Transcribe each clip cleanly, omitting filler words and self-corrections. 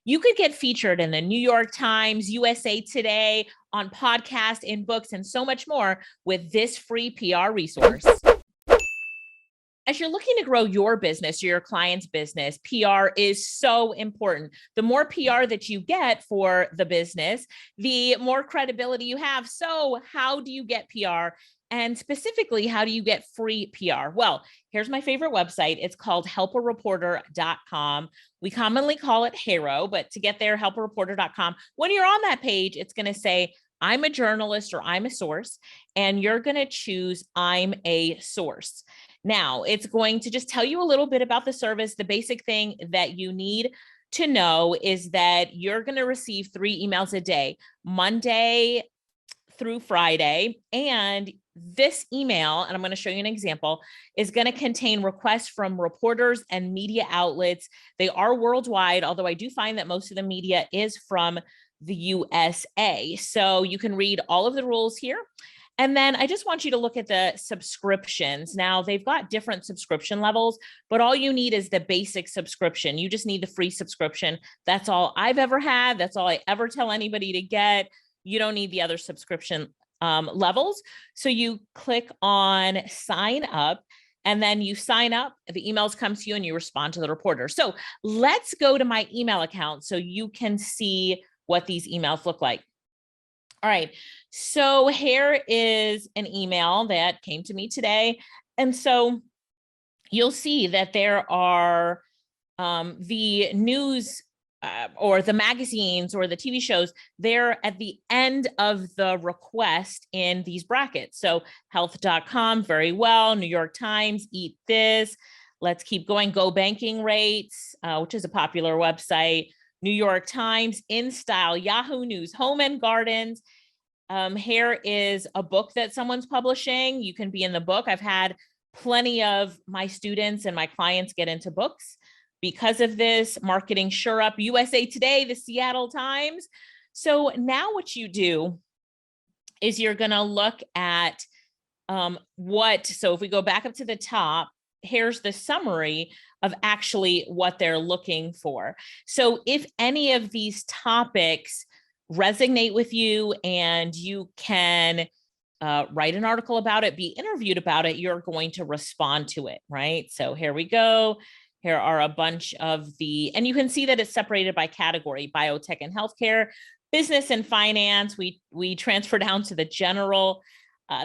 You could get featured in the New York Times, USA Today, on podcasts, in books, and so much more with this free PR resource. As you're looking to grow your business or your client's business, PR is so important. The more PR that you get for the business, the more credibility you have. So how do you get PR? And specifically, how do you get free PR? Well, here's my favorite website. It's called helpareporter.com. We commonly call it HARO, but to get there, helpareporter.com. When you're on that page, it's going to say, I'm a journalist or I'm a source, and you're going to choose I'm a source. Now, it's going to just tell you a little bit about the service. The basic thing that you need to know is that you're going to receive 3 emails a day, Monday through Friday. And this email, and I'm going to show you an example, is going to contain requests from reporters and media outlets. They are worldwide, although I do find that most of the media is from the USA. So you can read all of the rules here. And then I just want you to look at the subscriptions. Now, they've got different subscription levels, but all you need is the basic subscription. You just need the free subscription. That's all I've ever had. That's all I ever tell anybody to get. You don't need the other subscription levels. So you click on sign up, and then you sign up. The emails come to you and you respond to the reporter. So let's go to my email account so you can see what these emails look like. All right, so here is an email that came to me today. And so you'll see that there are the news or the magazines or the TV shows, they're at the end of the request in these brackets. So health.com, very well, New York Times, eat this. Let's keep going. Go Banking Rates, which is a popular website. New York Times, In Style, Yahoo News, Home and Gardens. Here is a book that someone's publishing. You can be in the book. I've had plenty of my students and my clients get into books because of this. Marketing Sure Up, USA Today, the Seattle Times. So now what you do is you're going to look at so if we go back up to the top, here's the summary of actually what they're looking for. So if any of these topics resonate with you and you can write an article about it, be interviewed about it, you're going to respond to it, right? So here we go. Here are a bunch of and you can see that it's separated by category: biotech and healthcare, business and finance. We transfer down to the general,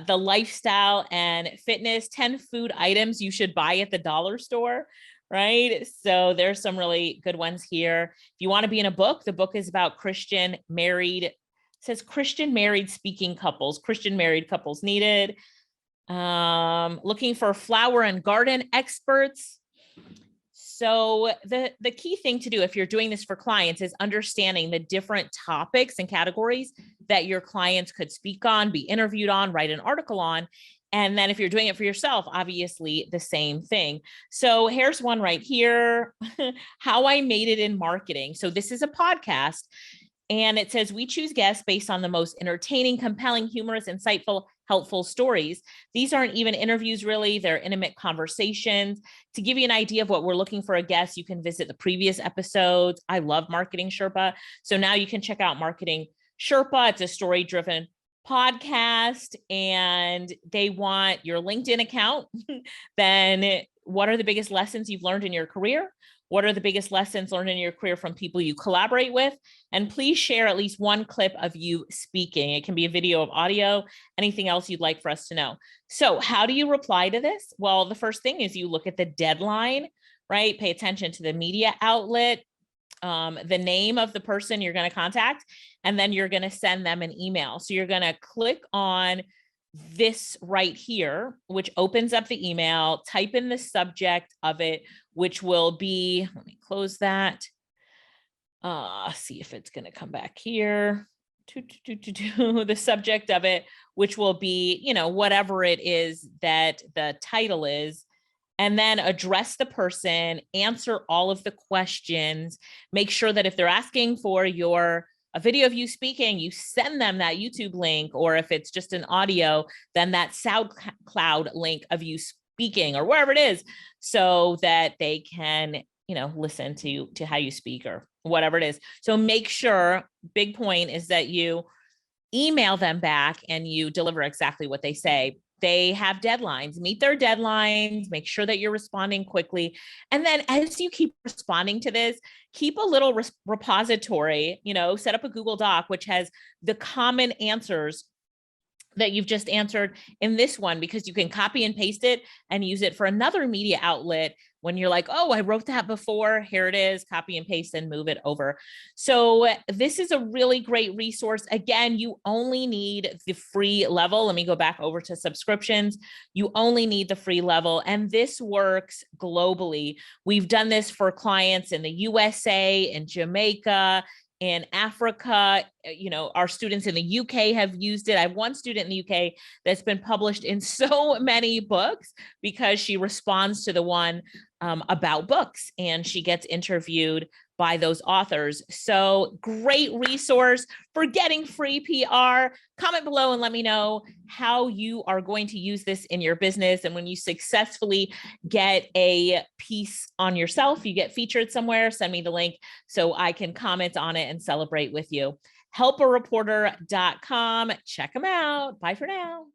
the lifestyle and fitness, 10 food items you should buy at the dollar store, right? So there's some really good ones here. If you want to be in a book, the book is about Christian married, says Christian married speaking couples, Christian married couples needed. Looking for flower and garden experts. So the key thing to do if you're doing this for clients is understanding the different topics and categories that your clients could speak on, be interviewed on, write an article on. And then if you're doing it for yourself, obviously the same thing. So here's one right here, How I Made It in Marketing. So this is a podcast, and it says, we choose guests based on the most entertaining, compelling, humorous, insightful, helpful stories. These aren't even interviews, really. They're intimate conversations. To give you an idea of what we're looking for a guest, you can visit the previous episodes. I love Marketing Sherpa. So now you can check out Marketing Sherpa. It's a story-driven podcast, and they want your LinkedIn account. Then what are the biggest lessons you've learned in your career? What are the biggest lessons learned in your career from people you collaborate with? And please share at least one clip of you speaking. It can be a video of audio, anything else you'd like for us to know. So how do you reply to this? Well, the first thing is you look at the deadline, right? Pay attention to the media outlet, the name of the person you're going to contact, and then you're going to send them an email. So you're going to click on this right here, which opens up the email, type in the subject of it, which will be, let me close that. See if it's going to come back here. The subject of it, which will be, whatever it is that the title is. And then address the person, answer all of the questions, make sure that if they're asking for a video of you speaking, you send them that YouTube link, or if it's just an audio, then that SoundCloud link of you speaking or wherever it is, so that they can, listen to how you speak or whatever it is. So make sure, big point is that you email them back and you deliver exactly what they say. They have deadlines, meet their deadlines, make sure that you're responding quickly. And then as you keep responding to this, keep a little repository, set up a Google Doc, which has the common answers that you've just answered in this one, because you can copy and paste it and use it for another media outlet. When you're like, oh, I wrote that before, here it is, copy and paste and move it over. So this is a really great resource. Again, you only need the free level. Let me go back over to subscriptions. You only need the free level, and this works globally. We've done this for clients in the USA, in Jamaica, in Africa. Our students in the UK have used it. I have one student in the UK that's been published in so many books because she responds to the one about books, and she gets interviewed by those authors. So great resource for getting free PR. Comment below and let me know how you are going to use this in your business. And when you successfully get a piece on yourself, you get featured somewhere, send me the link so I can comment on it and celebrate with you. Helpareporter.com. Check them out. Bye for now.